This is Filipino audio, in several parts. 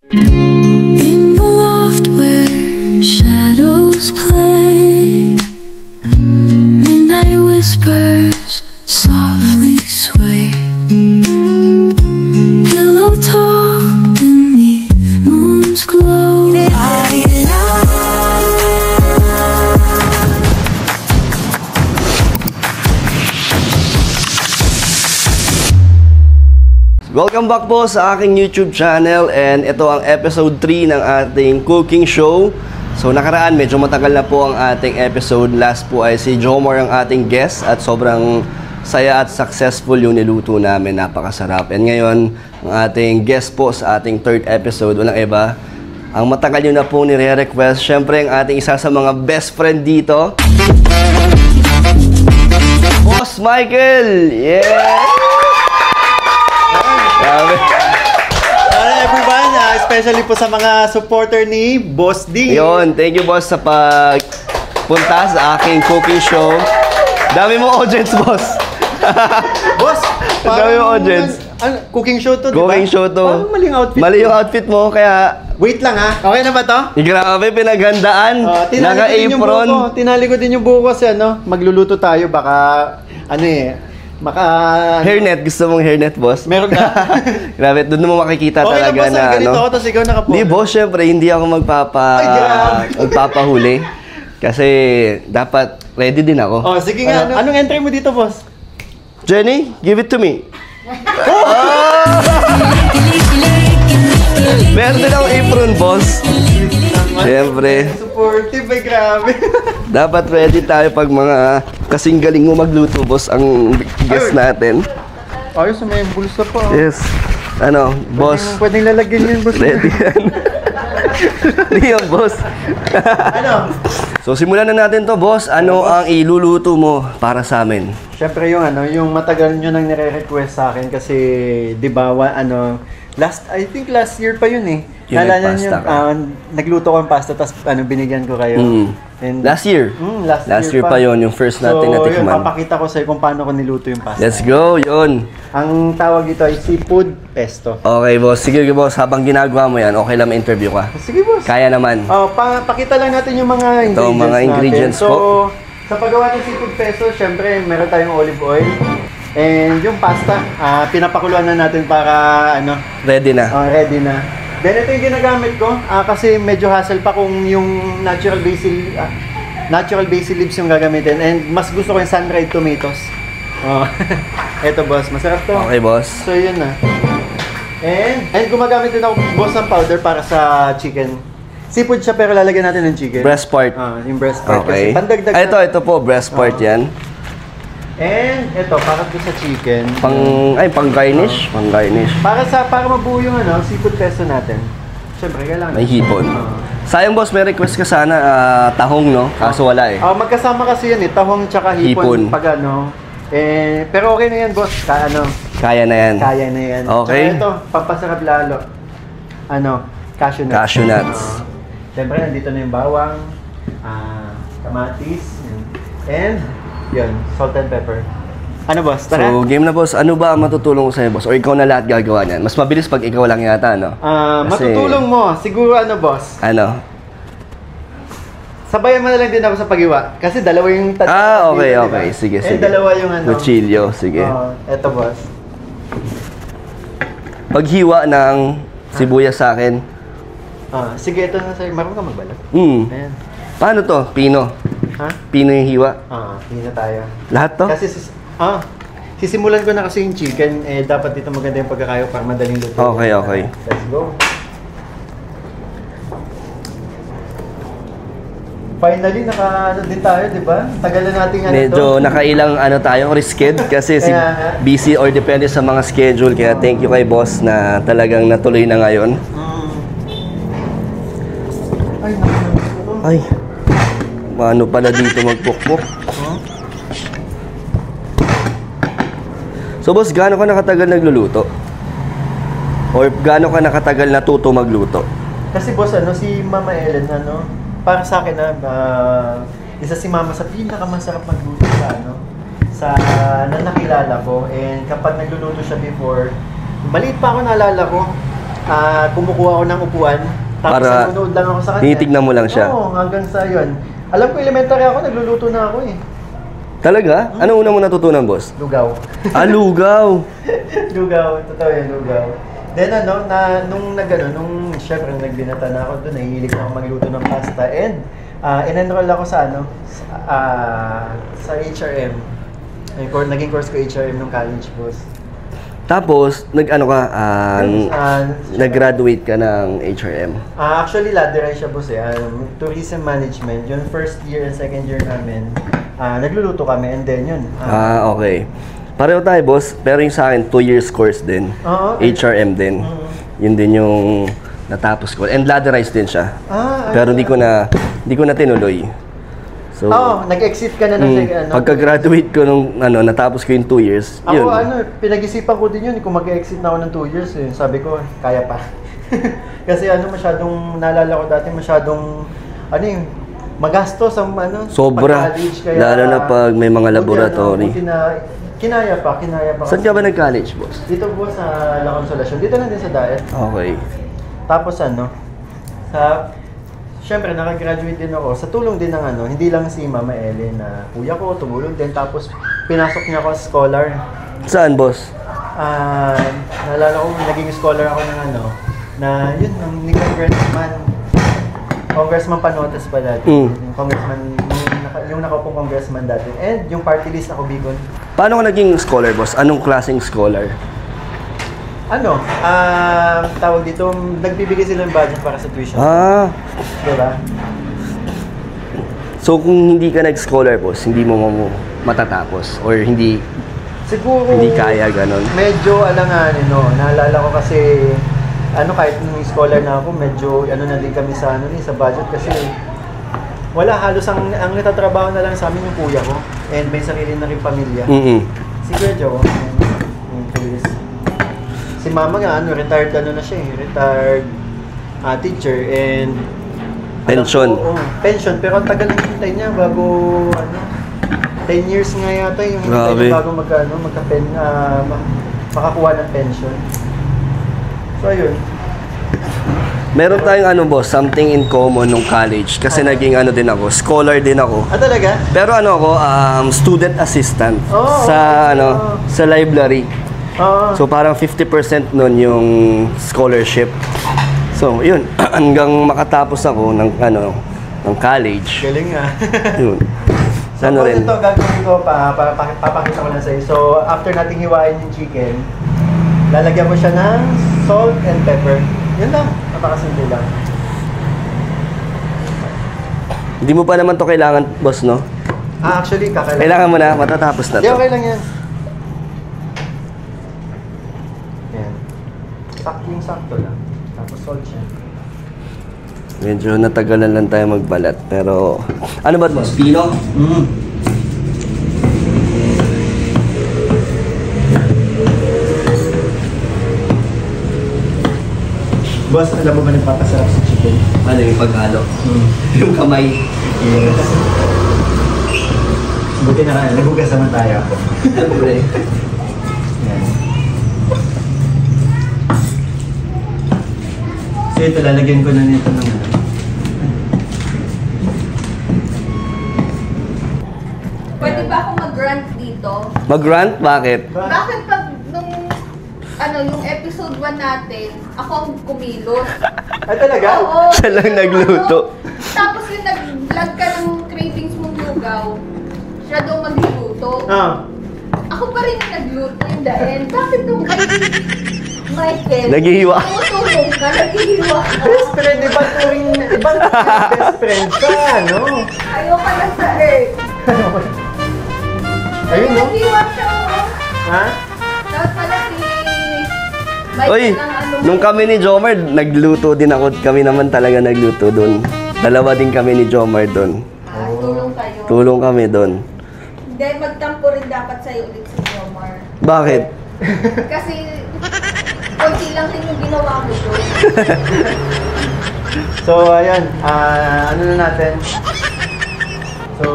In the loft where shadows play, midnight whispers softly sway. Pillow talk beneath moon's glow. Welcome back po sa aking YouTube channel, and ito ang episode 3 ng ating cooking show. So nakaraan medyo matagal na po ang ating episode. Last po ay si Jomar ang ating guest at sobrang saya at successful yung niluto namin. Napakasarap. And ngayon ang ating guest po sa ating third episode, walang iba, ang matagal nyo na po nire-request, syempre ang ating isa sa mga best friend dito, Boss Michael! Yeah! Hello everyone, especially po sa mga supporter ni Boss D. Yun, thank you boss sa pagpunta sa aking cooking show. Dami mo audience, boss. Boss, dami mo audience. Cooking show to, Cooking diba? show to. Parang maling outfit. Mali yung outfit mo, kaya... Wait lang ha, okay na ba to? Grabe, pinaghandaan. Naka-apron. Tinali ko din yung buko kasi magluluto tayo, baka Hairnet, gusto mong hairnet, boss? Meron ka? Grabe, doon mo makikita okay talaga boss, na ganito ako, tapos ikaw nakapo. Di, boss, syempre, hindi ako magpapahuli. Kasi dapat ready din ako. Oh, sige nga. Anong entry mo dito, boss? Jenny, give it to me. Meron din akong apron, boss. Siyempre. Supportive, ay grabe. Dapat ready tayo pag mga kasing galing mo magluto, boss, ang guest natin. Ayos, may bulsa pa. Yes. Boss. Pwedeng lalagyan yun, boss. Ready yan. Hindi yan, boss. So, simulan na natin to, boss. Ano ang iluluto mo para sa amin? Siyempre yung matagal nyo nang nire-request sa akin kasi, di ba, I think last year pa yun eh. Naalala nyo, nagluto ko ng pasta, tapos binigyan ko kayo. And last year? Last year pa yun, yung first natin na tikman. So, yun, papakita ko sa'yo kung paano ko niluto yung pasta. Let's go, yun. Ang tawag dito ay seafood pesto. Okay, boss. Sige, boss. Habang ginagawa mo yan, okay lang ma-interview ka. Sige, boss. Kaya naman. Pakita lang natin yung mga ingredients natin. Mga ingredients po. So, sa paggawa ng seafood pesto, syempre, meron tayong olive oil. And yung pasta, pinapakuluan na natin para ready na. Ready na. Then ito yung ginagamit ko kasi medyo hassle pa kung yung natural basil leaves yung gagamitin. And mas gusto ko yung sun-dried tomatoes. Ito boss, masarap to. Okay boss. So yun na. And gumagamit din ako boss ng powder para sa chicken. Seafood siya pero lalagyan natin ng chicken. Breast part. Yung breast part. Okay. Kasi pandagdag ito po, breast part yan. And ito, para to sa chicken. Pang garnish? Pang garnish. Para mabuo yung seafood pesto natin. Siyempre, kailangan. May hipon. Sayang boss, may request ka sana tahong, no? Kaso wala eh. Magkasama kasi yan eh, tahong tsaka hipon. Pag pero okay na yan boss. Kaya na yan. Kaya na yan. Okay. Tsaka ito, pampasarap lalo. Cashew nuts. Cashew nuts. Siyempre, nandito na yung bawang, kamatis, and yun, salt and pepper. Ano boss? Tara? So, game na boss. Ano ba ang matutulong ko sa'yo boss? O ikaw na lahat gagawa niyan? Mas mabilis pag ikaw lang yata, no? Matutulong mo. Siguro boss? Sabayan mo na lang din ako sa paghiwa. Kasi dalawa yung okay. Diba? Sige. And dalawa yung Cuchillo, sige. Eto boss. Paghiwa ng sibuyas sa akin. Sige, ito na sa'yo. Marunong ka magbalat. Ayan. Paano to? Pino? Pino yung hiwa? Pino tayo. Lahat to? Kasi, sisimulan ko na kasi yung chicken. Dapat dito maganda yung pagkakayo para madaling luto. Okay. Let's go. Finally, din tayo, di ba? Tagal na natin medyo nakailang tayo, risked kasi busy or depende sa mga schedule. Kaya thank you kay boss na talagang natuloy na ngayon. Ay, paano pala dito magpukpok? So boss, gaano ka nakatagal nagluluto? Or gaano ka nakatagal natuto magluto? Kasi boss, si Mama Ellen, para sa akin isa si Mama sa pinakamasarap magluto sa na nakilala ko. And kapag nagluluto siya before, maliit pa ako, naalala ko, kumukuha ako ng upuan. Tapos Para nanonood lang ako sa kanya. tinitignan mo lang siya. Oo, hanggang sa yun. Alam ko elementary ako, nagluluto na ako eh. Talaga? Ano una mo natutunan, boss? Lugaw. Lugaw! Lugaw, totoo yan, lugaw. Then nung syempre nagbinata na ako doon, nahihilig na ako magluto ng pasta. And in-enroll ako sa sa HRM. Naging course ko HRM nung college, boss. Tapos, nag-graduate ka ng HRM. Actually, ladderan siya, boss eh. Tourism management. Yung first year and second year namin, nagluluto kami and then yun. Okay. Pareho tayo, boss. Pero yung sa akin, 2 years course din. HRM din. Yun din yung natapos ko. And ladderized din siya. Pero hindi ko na tinuloy. So, nag-exit ka na ng pagka-graduate ko nung natapos ko yung 2 years, yun. Ako pinag-isipan ko din yun kung mag-exit na ako ng 2 years eh. Sabi ko, kaya pa. Kasi naalala ko dati masyadong magastos ang Sobra. pag-college. Kaya, lalo na pag may mga laboratory. Kinaya pa. Saan ka ba nag-college, boss? Dito po sa La Consolacion. Dito lang din sa Daet. Okay. Tapos Siyempre, nakagraduate din ako. Sa tulong din ng hindi lang si Mama Ellen na kuya ko, tumulong din. Tapos, pinasok niya ako as scholar. Saan, boss? Naalala ko, naging scholar ako ng Congressman Panotes pa dati. Yung congressman, yung nakapong congressman dati. And yung party list ako, Bigon. Paano ka naging scholar, boss? Anong klaseng scholar? Tawag dito, nagbibigay sila ng budget para sa tuition. Diba? So kung hindi ka nag-scholar, boss, hindi mo matatapos or hindi Siguro hindi kaya ganon. Medyo alanganin, naalala ko kasi kahit nung scholar na ako, medyo na din kami sa sa budget kasi wala, halos ang natatrabaho na lang sa amin yung kuya ko and may sarili na rin pamilya. Si Kuya Joe, si Mama nga retired na siya retired teacher and pension. Pension, pero ang tagal ng hintay niya bago 10 years nga yata yung hintay niya bago makakuha ng pension. So ayun. Meron tayong boss, something in common nung college kasi naging din ako, scholar din ako. Talaga? Pero ako, student assistant sa library. So parang 50% nun yung scholarship. So yun, hanggang makatapos ako ng college. Galing nga. Yun. So rin. Ito gagawin ko papakita ko lang sa'yo. So after nating hiwain yung chicken, lalagyan ko siya ng salt and pepper. Yun lang, napakasimple lang. Hindi mo pa naman to kailangan, boss, no? Actually, kailangan mo na, matatapos na to. Okay lang yan. Sakto lang. Tapos salt siya. Medyo natagalan lang tayo magbalat, pero ano ba boss? Pino? Boss, alam mo ba nagpapasarap sa chicken? Ano yung paghalo? Yung kamay. Yes. Buti na nagugas naman tayo. Siyempre. Yan. So ito, lalagyan ko na nito ng Pwede ba ako mag-rant dito? Mag-rant? Bakit? Bakit pag yung episode 1 natin, ako ang kumilos? Ay, talaga? Oo. Siya lang nagluto. Tapos yung nag-vlog ka ng cravings mong lugaw, siya daw magluluto. Ako pa rin yung nagluto in the end. Bakit nung Michael, naghihiwa. tumutulong ka, naghihiwa ka. Best friend, ibang best friend ka, Ayoko na sa earth. Ayun, Naghihiwa siya, Ha? Tapos pala si Michael Oy, nung kami ni Jomar, nagluto din ako. Kami naman talaga nagluto doon. Dalawa din kami ni Jomar doon. tulong kayo. Tulong kami doon. Hindi, magtampo rin dapat sa'yo ulit si Jomar. Bakit? Kasi, konti lang rin yung ginawa mo doon. So, ayan. Ano na natin? So,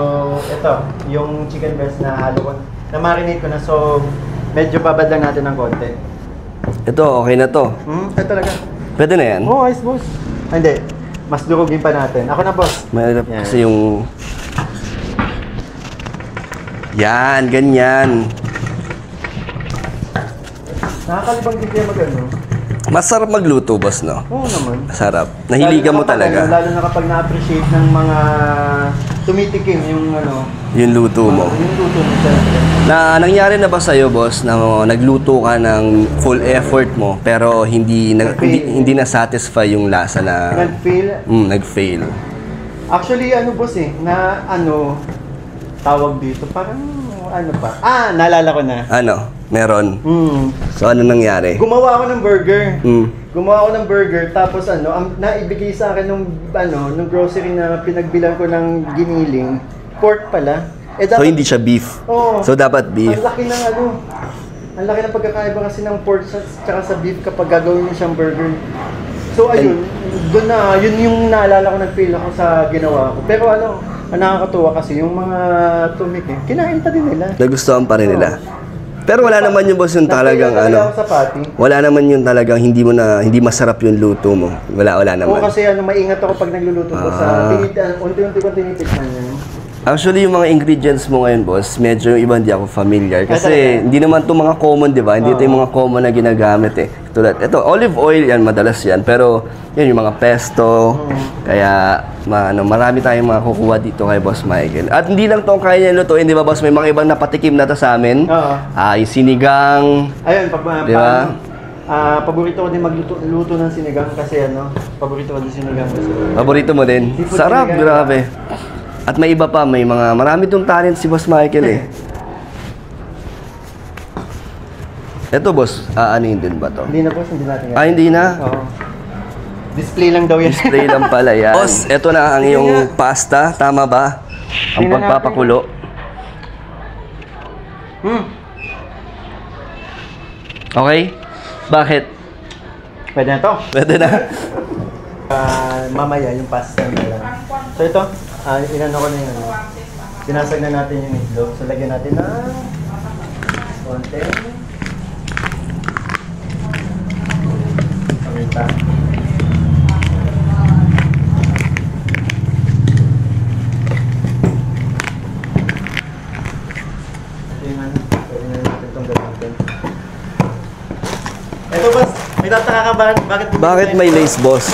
ito. Yung chicken breast na halo ko. Na-marinate ko na. So, medyo babad lang natin ng konti. Ito, okay na to. Ito talaga. Pwede na yan? Oo, ayos, boss. Hindi. Mas durugin pa natin. Ako na, boss. Mahirap Yan. kasi yung... Yan, ganyan. Nakakalibang din kaya mag-ano. Masarap magluto, boss, no? Oo naman. Masarap. Nahiligan mo talaga. Lalo na kapag na-appreciate ng mga tumitikim yung ano. Yung luto mo. Yung luto mo siya. Nangyari na ba sa'yo, boss, na nagluto ka ng full effort mo, pero hindi na-satisfy yung lasa na... Nag-fail. Nag-fail. Actually, ano, boss na ano, tawag dito, parang ano pa. Naalala ko na. Ano? Meron. So, ano nangyari? Gumawa ako ng burger. Gumawa ako ng burger, tapos naibigay sa akin nung grocery na pinagbilang ko ng giniling, pork pala. So, hindi siya beef? Oo. So, dapat beef? Ang laki ng pagkakaiba kasi ng pork tsaka sa beef kapag gagawin mo siyang burger. So, ayun, yun yung naalala ko, nag-fail ako sa ginawa ko. Pero ang nakakatuwa kasi yung mga tumik kinain pa din nila. Nagustuhan pa rin nila. Pero wala naman yung boss yung talagang wala naman yung talagang hindi masarap yung luto mo. Wala naman. Oo, kasi maingat ako pag nagluluto ko unti-unti ko tinitikman yan. Actually, yung mga ingredients mo ngayon, boss, medyo iba, hindi ako familiar. Kasi hindi naman itong mga common, di ba? Hindi ito yung mga common na ginagamit eh. Tulad, ito, olive oil, yan, madalas yan. Pero, yan, yung mga pesto. Kaya, marami tayong mga kukuha dito kay Boss Michael. At hindi lang itong kaya niya lutuin, di ba, boss? May mga ibang napatikim na to sa amin. Yung sinigang. Ayun, di ba? Paborito ko din magluto ng sinigang kasi paborito ko din sinigang. Paborito mo din? Sarap, grabe. At may iba pa, marami itong talent si Boss Michael eh. Ito, boss, aanin din ba to? Hindi na, boss, hindi natin. Hindi na? Oo. Display lang daw yan. Display lang pala yan. Boss, ito na ang iyong pasta, tama ba? Ang pagpapakulo. Okay? Bakit? Pwede na to. Pwede na. Mamaya yung pasta nila. So ito, inano ko na yung sinasag na natin yung itlog. So lagyan natin ng konti. Paminta. Pwede na natin itong gamitin. Ito, boss, may tataka ka ba? Bakit may lace, boss?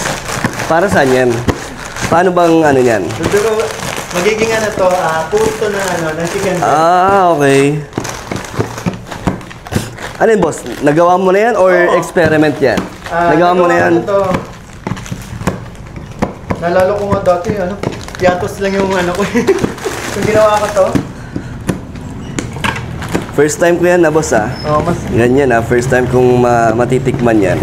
Para saan yan? Paano bang ano yan? Magiging puto ng chicken. Okay. Ano yun, boss? Nagawa mo na yan or experiment yan? Nagawa mo na yan? Nalalo ko nga dati, piatos lang yung ko. Kung ginawa ko to. First time ko yan na, boss, Oo, mas. Ganyan, first time kong matitikman yan.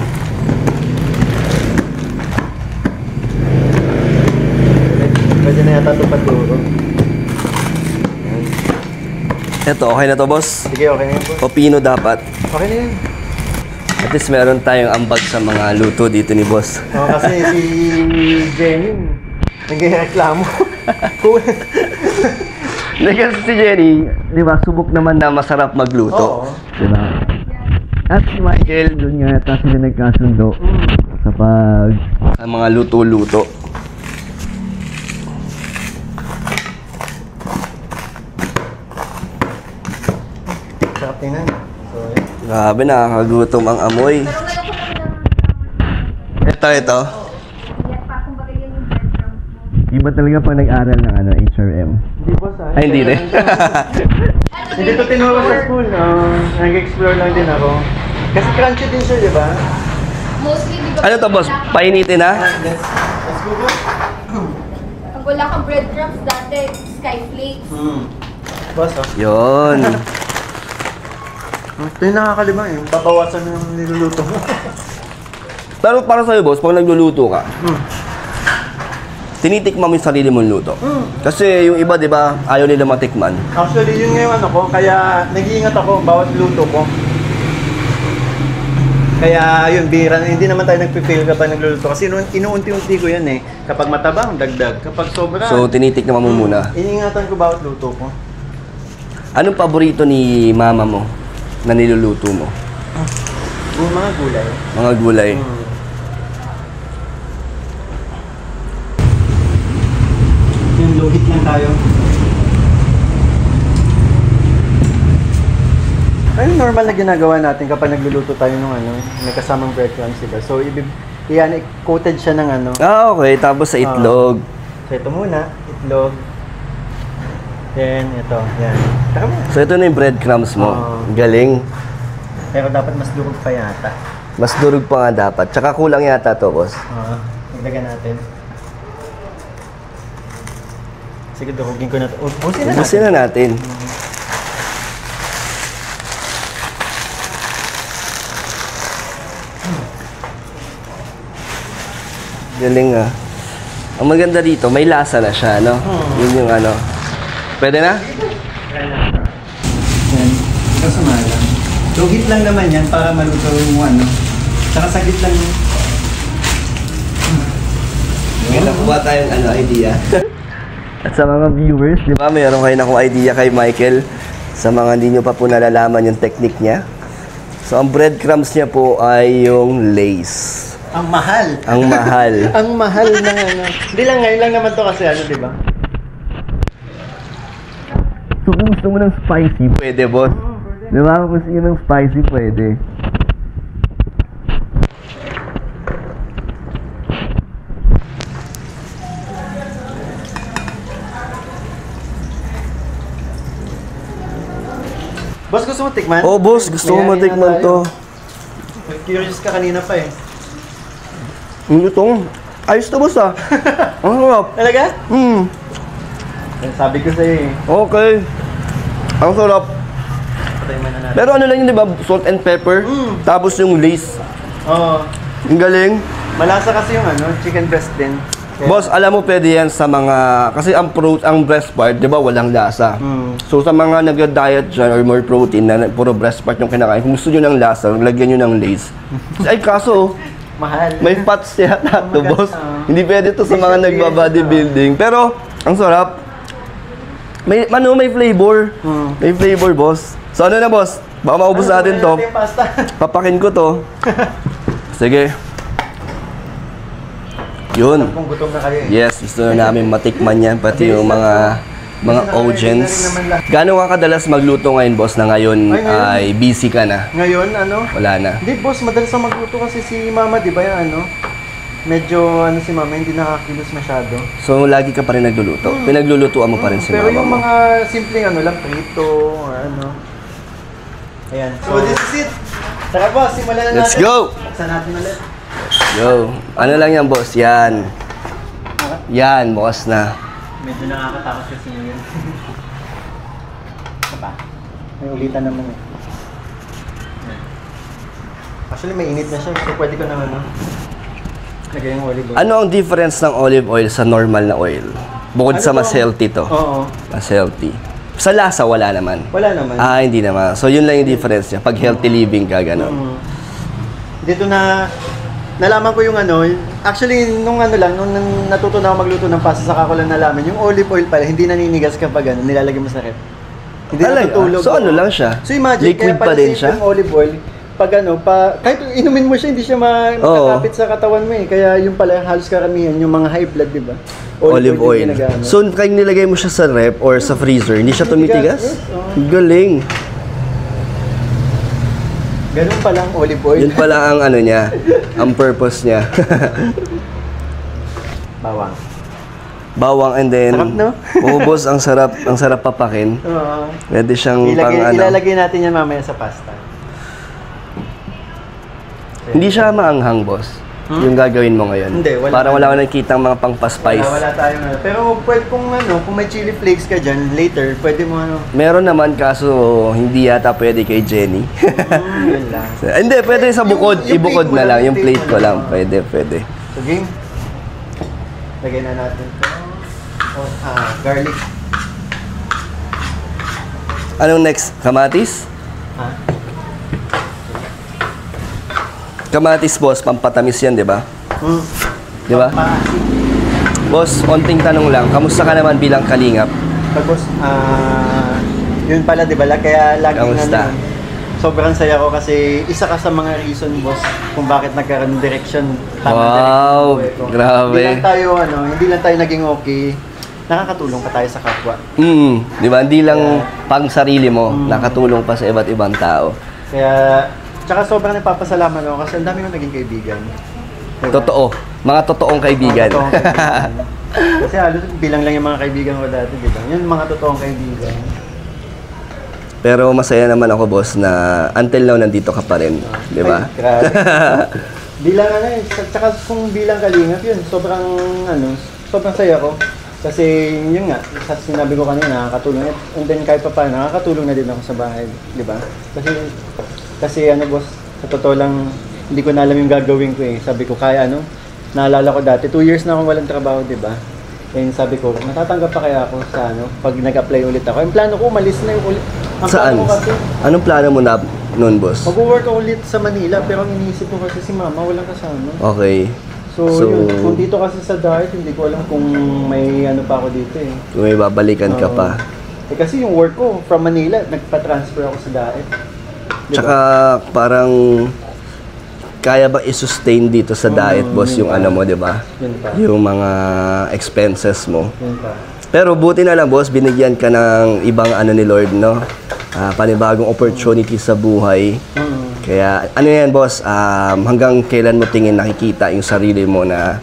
Pwede na yata ito paturo. Eto, okay na to, boss? Sige, okay na yun, boss. Pipino dapat. Okay na yun. At least meron tayong ambag sa mga luto dito ni boss. Kasi si Jenny, nag-reklamo. Kasi si Jenny, di ba, subok naman na masarap magluto. Oo. Di ba? At si Michael, doon nga ata sila nagkasundo sa sa mga luto-luto. Sarap tingnan. So, Grabe, nakakagutom ang amoy. Ito. Iba talaga pag nag-aral ng HRM. hindi, boss, Ay, hindi rin. Hindi ko tinuro sa school. Nag-explore lang din ako. Kasi crunchy din siya, di ba? Mostly, di ba? Ano to, boss? Painitin na? Let's go, boss. Pag wala kang breadcrumbs dati, skyflakes. Boss, Yun. Ito yung nakakalimang yung babawasan yung niluluto mo. Pero para sa'yo, boss, pag nagluluto ka, tinitikman mo yung sarili mong luto. Kasi yung iba, di ba, ayaw nila matikman. Actually, yun nga yung ko, kaya nag-iingat ako bawat luto ko. Kaya yun, bihira, hindi naman tayo nagpe-fail kapag nagluluto. Kasi inuunti-unti ko yan Kapag matabang, dagdag. Kapag sobra, So, tinitikman mo muna. iniingatan ko bawat luto ko. Anong paborito ni mama mo na niluluto mo? Yung mga gulay. Mga gulay. tayo. Ano normal na ginagawa natin kapag nagluluto tayo ng ano, may kasamang breadcrumbs, diba? So, coated siya ng ano. Ah, okay. Tapos sa itlog. So, ito muna, itlog. Then, ito, yan. Taka mo. So, ito na yung breadcrumbs mo. Galing. Pero dapat mas durog pa yata. Mas durog pa nga dapat. Tsaka kulang yata to, boss. Magdagan natin. Sige, durugin ko na ito. Ubusin na natin. Ubusin na natin. Galing ah. Ang maganda dito, may lasa na siya, no? Yun yung ano. Pwede na? Yan. Ito sumalang. So, heat lang naman yan para maluto yung ano. Tsaka saglit lang yun. May nakuha tayong ano, idea. At sa mga viewers, di ba, mayroon kayo nakuha idea kay Michael. Sa mga hindi nyo pa po nalalaman yung technique niya. So, ang breadcrumbs niya po ay yung lace. Ang mahal. Ang mahal. Ang mahal ng ano. Hindi lang, ngayon lang naman to kasi ano, di ba? So, kung gusto mo ng spicy, pwede, boss. Di ba? Kung gusto nyo ng spicy, pwede. Boss, gusto mo tikman? Oh, boss, gusto mo Mayari matikman na tayo. to. Curious ka kanina pa eh. Itong, ayos to, boss ah. Ang sarap. Talaga? Sabi ko sa'yo eh. Okay. Ang sarap. Patay mo na natin. Pero ano lang yun, di ba? Salt and pepper. Tapos yung lace. Oo. Ang galing. Malasa kasi yung ano, chicken breast din. Kaya- Boss, alam mo pwede yan sa mga... Kasi ang breast part, di ba, walang lasa. So sa mga nag-diet dyan or more protein na puro breast part yung kinakain, kung gusto nyo ng lasa, lagyan nyo ng lace. Ay, kaso, Mahal. may fats yata to, boss. Ah. Hindi pwede to sa mga nagba-bodybuilding. Pero, ang sarap. May flavor. May flavor, boss. So ano na, boss? Baka maubos natin to. Yung pasta. Papakin ko to. Sige. Yun. Kung gutom na kayo eh. Yes, gusto na namin matikman yan, pati yung mga audience. Gaano ka kadalas magluto ngayon, boss, na ngayon ay busy ka na? Ngayon, ano? Wala na. Hindi, boss, madalas na magluto kasi si mama, di ba yung ano? Medyo, ano si mama, hindi nakakilos masyado. So, lagi ka pa rin nagluluto? Pinaglulutuan mo pa rin si Pero mama yung mo? mga simpleng ano lang, prito, or ano. Ayan. So, this is it. Tara, boss, simulan na natin. Let's go! Buksan natin ulit. Yo, ano lang yan, boss? Yan. Yan, boss na. Medyo nakakatakot kasi yun. Apa? May ulitan naman eh. Actually, may init na siya. So, pwede ko naman, no? Lagay yung olive oil. Ano ang difference ng olive oil sa normal na oil? Bukod sa mas healthy to. Oo. Mas healthy. Sa lasa, wala naman. Wala naman. Ah, hindi naman. So, yun lang yung difference niya. Pag healthy living ka, gano'n. Dito na, nalaman ko yung ano, actually, nung ano lang, nung natuto na ako magluto ng pasta, saka ko lang nalaman, yung olive oil pala, hindi naninigas kapag ano, nilalagay mo sa rep. Hindi natutulog. So, ano lang siya? So, imagine, Liquid kaya pa pala din safe siya? yung olive oil, pag ano, kahit inumin mo siya, hindi siya makakapit sa katawan mo eh. Kaya yung pala, halos karamihan, yung mga high blood, di ba? Olive oil. yung ginagamit. So, kaya nilagay mo siya sa rep or sa freezer, hindi siya tumitigas? Yes, oo. Galing. Ganun pala ang olive oil. Yun pala ang ano niya, ang purpose niya. Bawang. Bawang and then, Sarap, no? Boss, ang sarap papakin. Oo. Pwede siyang pang ano. Ilalagay natin yan mamaya sa pasta. Hindi siya maanghang, boss. Yung gagawin mo ngayon. Hindi, wala. Parang wala ka nakikitang mga pang-pa-spice. Wala tayong ano. Pero pwede kung ano, kung may chili flakes ka dyan, later, pwede mo ano. Meron naman kaso hindi yata pwede kay Jenny. Yun lang. Hindi, pwede sa bukod. Yung Ibukod plate mo na lang. lang, Yung plate ko lang. Pwede. So, game. Lagay na natin ito. Garlic. Anong next? Kamatis? Ha? Kamatis, boss. Pampatamis yan, di ba? Di ba? Maasim. Boss, onting tanong lang. Kamusta ka naman bilang kalingap? Tapos, yun pala, di ba? Kaya laging Kamusta? sobrang saya ko kasi isa ka sa mga reason, boss, kung bakit nagkaroon ng direction. Wow, direction ng buhay ko. grabe. Hindi lang tayo naging okay. nakakatulong pa tayo sa kapwa. Di ba? Hindi lang pang sarili mo, nakatulong pa sa iba't ibang tao. Kaya, tsaka sobrang nagpapasalamat ako kasi ang dami ko naging kaibigan. Diba? Totoo. Mga totoong kaibigan. Mga totoong kaibigan. Kasi halos bilang lang yung mga kaibigan ko dati, di ba? Yun mga totoong kaibigan. Pero masaya naman ako, boss, na until now nandito ka pa rin. Di ba? Grabe. Bilang tsaka kung bilang kalingap yun, sobrang saya ko. Kasi yun nga, sinabi ko kanina, nakakatulong. And then kahit pa paano, nakakatulong na din ako sa bahay, di ba? Kasi boss, sa totoo lang, hindi ko na alam yung gagawin ko eh. Sabi ko, naalala ko dati, 2 years na akong walang trabaho, di ba? And sabi ko, natatanggap pa kaya ako sa pag nag-apply ulit ako. Yung plano ko, umalis na yung ulit. Saan? Anong plano mo na noon, boss? Mag-work ulit sa Manila, pero ang iniisip ko kasi si mama, walang kasama. Okay. So, yun, kung dito kasi sa Daet, hindi ko alam kung may pa ako dito eh. Kung may babalikan ka pa. Kasi yung work ko, from Manila, nagpa-transfer ako sa Daet. Diba? Tsaka parang kaya ba i-sustain dito sa Daet, boss, yung mo, di ba? Yung mga expenses mo. Yun pa. Pero buti na lang, boss, binigyan ka ng ibang ni Lord, no? Panibagong opportunity sa buhay. Kaya, yan, boss, hanggang kailan mo tingin nakikita yung sarili mo na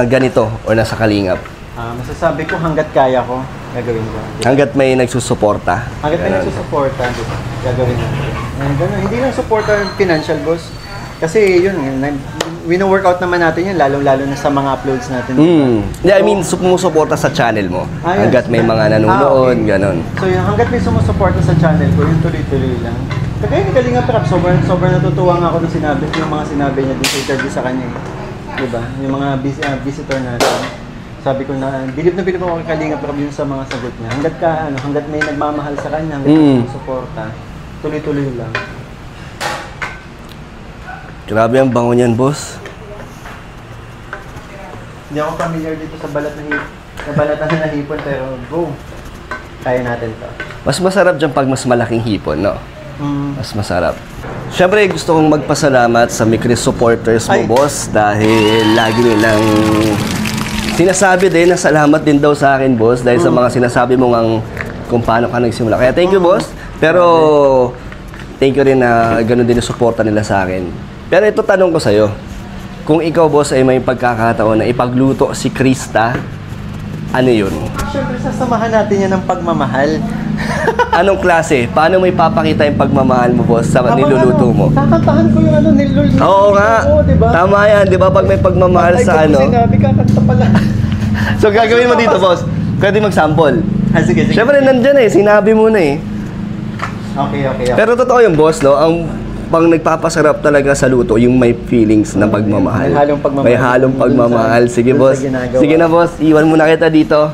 ganito o nasa kalingap? Masasabi ko hanggat kaya ko, gagawin ko. Hanggat may nagsusuporta? Hanggat may nagsusuporta, gagawin ko. Hindi lang suporta financial, boss. Kasi yun, wino-workout naman natin yun, lalo-lalo na sa mga uploads natin. I mean, sumusuporta sa channel mo. Hanggat may mga nanonood, ganon. So yun, hanggat may sumusuporta sa channel ko, yung tuloy-tuloy lang. Kaya ni Kalinga Prab, sobrang natutuwa nga ako yung mga sinabi niya din sa interview sa kanya. Diba? Yung mga visitor natin. Sabi ko na, bilib na bilib ako kay Kalinga Prab yun sa mga sagot niya. Hanggat may nagmamahal sa kanya, hanggat may sumusuporta, tuloy-tuloy lang. Grabe ang bango niyan, boss. Hindi ako familiar dito sa balatan na hipon, pero go. Kaya natin to. Mas masarap dyan pag mas malaking hipon, no? Mas masarap. Siyempre, gusto kong magpasalamat sa Mikris supporters mo, boss, dahil lagi nilang sinasabi din na salamat din daw sa akin, boss, dahil sa mga sinasabi mo kung paano ka nagsimula. Kaya thank you, boss. Pero thank you rin na gano'n din yung suporta nila sa akin. Pero ito tanong ko sa'yo, kung ikaw, boss, ay may pagkakataon na ipagluto si Krista, ano yun? Siyempre, sasamahan natin yan ng pagmamahal. Anong klase? Paano mo ipapakita yung pagmamahal mo, boss, sa niluluto mo? Kakantahan ko yung niluluto. Oo nga. Diba? Tama yan, di ba? Pag may pagmamahal sa sinabi, kakanta pala. So, gagawin mo dito, boss. Pwede mag-sample. Sige. Siyempre, nandyan sinabi mo na eh. Okay. Pero totoo yung boss, no? Pang nagpapasarap talaga sa luto, yung may feelings na pagmamahal. May halong pagmamahal. Sige, boss. Sige na, boss. Iwan mo na kita dito.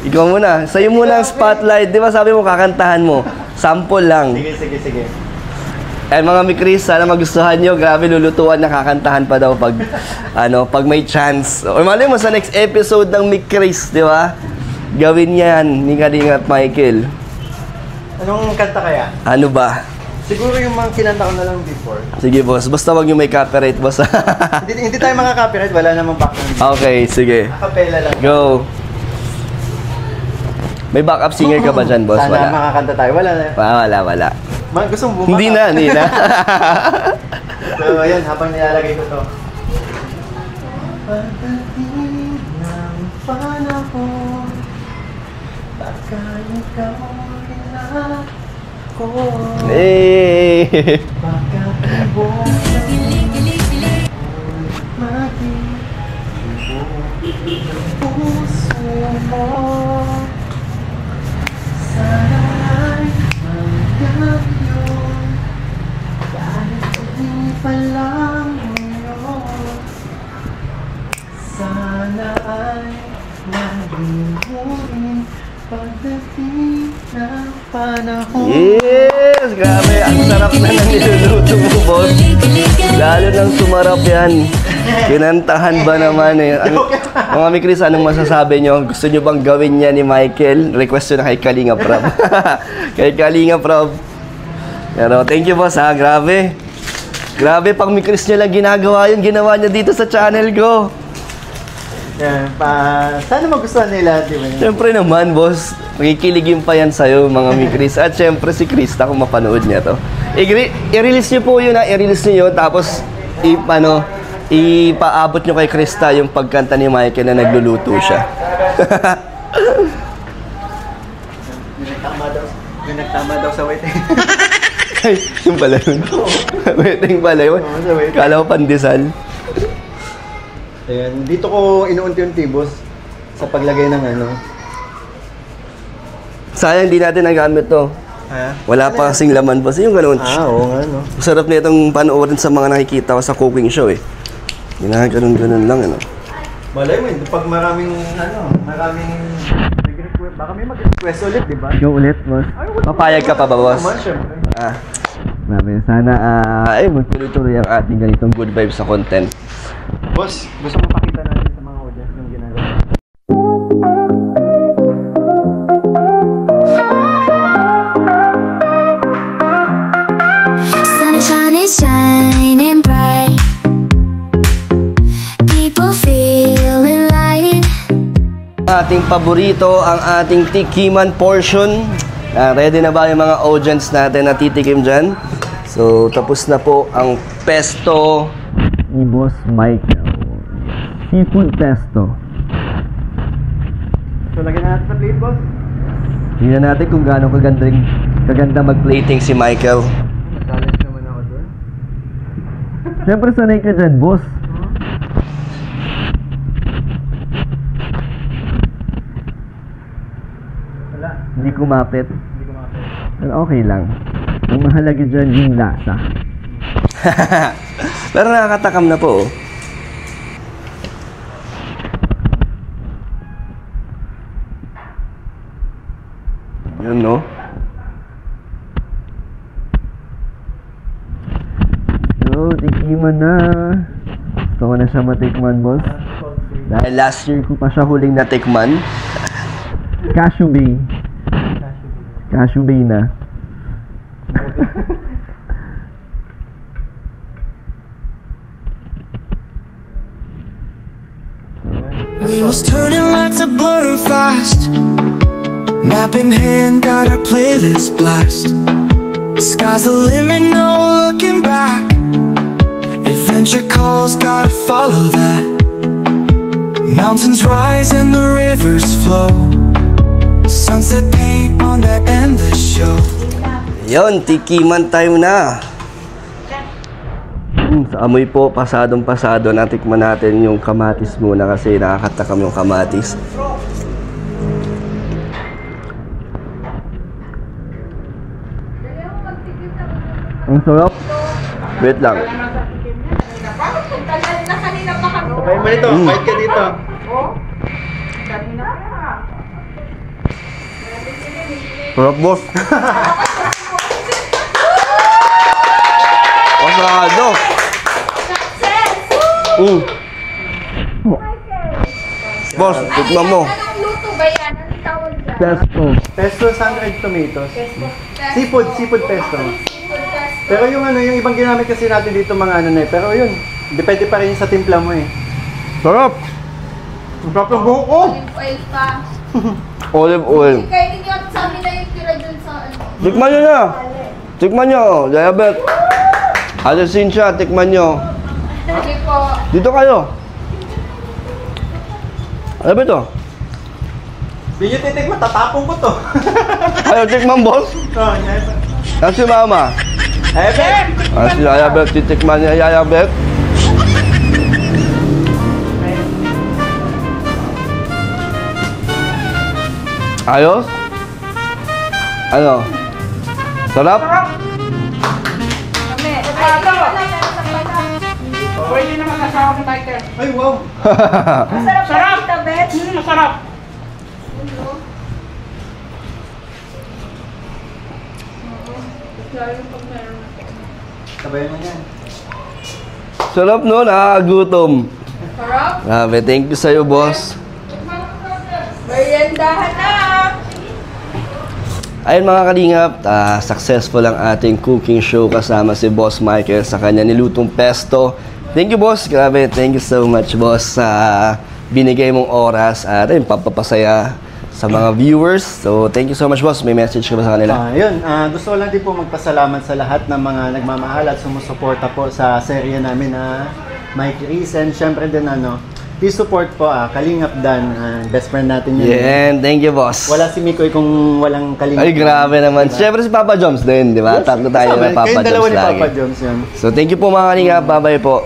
Ikaw muna. Sa'yo muna ang spotlight. Di ba sabi mo, kakantahan mo? Sample lang. Sige. Mga Mikris, sana magustuhan nyo. Grabe, lulutuan na kakantahan pa daw pag may chance. O malay mo sa next episode ng Mikris, di ba? Gawin yan ni Kalingap Michael. Anong kanta kaya? Ano ba? Siguro yung mga kinanta ko na lang before. Sige, boss. Basta wag yung may copyright, boss. hindi tayo mga copyright. Wala namang background. Okay, sige. Acapella lang. Go. May backup singer ka ba dyan, boss? Sana makakanta tayo. Wala na. Wala. Gusto mo bumaka? Hindi na. So, ayan. Habang nilalagay ko to. Pagdating ng panahon, baka ikaw ko. Hey! Baka ibon maging puso mo. Sana ay hanggang yun, kahit hindi pa lang ngayon. Sana ay maging pagdating ng panahon. Yes! Grabe, ang sarap na ng niluluto mo, boss. Lalo nang sumarap yan. Kinantahan ba naman eh. Mga Mikris, anong masasabi nyo? Gusto nyo bang gawin niya ni Michael? Request nyo na kay Kalinga Prab. Kay Kalinga Prab. Pero thank you, boss, ha. Grabe. Grabe, pang Mikris nyo lang ginagawa yun. Ginawa niya dito sa channel ko. Yan, sana magustuhan nila, di ba? Siyempre naman, boss. Makikiligin pa yan sa'yo, mga mi Chris. At siyempre si Krista, kung mapanood niya to. I-release niyo po yun, ha? I-release niyo yun. Tapos, ipaabot niyo kay Krista yung pagkanta ni Michael na nagluluto siya. May nagtama daw sa waiting. Ay, yung pala yun. Waiting pala yun. Kala ko pandesal. Ayan, dito ko inuunti-unti, boss, sa paglagay ng ano. Sayang, hindi natin nagamit to. Ha? Wala pa kasing laman, boss. Yung ganun. Oo nga, no. Sarap na itong panoorin sa mga nakikita ko sa cooking show, eh. Ginaganon-ganon lang, ano. Malay mo, pag maraming baka may mag-request ulit, di ba? Ikaw ulit, boss. Papayag ka pa ba, boss? Naman, syempre. Grabe, sana, magtuloy-tuloy ang ating ganitong good vibes sa content. Boss, gusto mo pakita natin sa mga audience yung ginagawa. Sunshine is shining bright. People feeling light. Ating paborito, ang ating tikiman portion. Ready na ba yung mga audience natin na titikim dyan? So, tapos na po ang pesto ni Boss Michael. Seafood pesto. So, lagyan na natin sa plate, boss. Tingnan natin kung gaano kaganda mag-plating si Michael. Challenge naman ako doon. Siyempre sanay ka dyan, boss. Wala. Hindi kumapit. Hindi ko makapit. Pero okay lang. Ang mahalaga dyan yung lasa. Pero nakakatakam na po, oh. Yun, no? So, tikiman na. Gusto ko na siya matikman, boss. Dahil last year ko pa siya huling natikman. Cashew Bay. Cashew Bay na. Wheels turning lights a blur fast. Map in hand, got our playlist blast. Sky's the limit, no looking back. Adventure calls, gotta follow that. Mountains rise and the rivers flow. Sunset paint on that endless show. Yon, tikiman time na. Sa amoy po, pasadong-pasado. Natikman natin yung kamatis muna kasi nakakatakam yung kamatis. Ang sarap. Wait lang. Kanina pa kami. Okay mo dito, fight ka dito. Sarap, boss. Pasado. Boss, tikman mo. Anong luto ba yan? Anong tawag dyan? Pesto. Pesto sun-dried tomatoes. Seafood pesto. Pero yung yung ibang ginamit kasi natin dito mga pero yun, depende pa rin sa timpla mo eh. Sarap. Ang sarap ng buhok ko! Olive oil pa. Olive oil. Kaya hindi ako sa amin na yung tira dun sa ano. Tikman nyo na. Tikman nyo. Diabet. Ate Cynthia, tikman nyo. Sige po. Dito kayo. Ano ba ito? Hindi nyo titikman, tatapong ko to. Ayaw, tikman, boss. Oh, yan. Kasi mama. Ben! Si Ayabet, titikman niya Ayabet. Ayos? Ano? Sarap? Kami. Pwede naman kasama si Michael. Ay, wow! Masarap pa kita, Bet. Masarap. Sabayan mo yan. Sarap, no? Nakakagutom. Sarap. Grabe, thank you sa'yo, boss. Meriendahan na. Ayun mga kalingap, successful ang ating cooking show kasama si Boss Michael sa kanya nilutong pesto. Thank you, boss. Grabe, thank you so much, boss, sa binigay mong oras at ayun, papapasaya sa mga viewers. So, thank you so much, boss. May message ka ba sa kanila? Gusto ko lang din po magpasalamat sa lahat ng mga nagmamahal at sumusuporta po sa serye namin na Mike Reese. And syempre din please support po Kalingap Dan, best friend natin yun. Yeah, thank you, boss. Wala si Mikoy kung walang Kalingap. Ay, grabe naman. Syempre si Papa Joms din, di ba? Tatlo tayo na Papa Joms lagi. Kayong dalawa ni Papa Joms yun. So, thank you po mga Kalingap. Bye-bye po.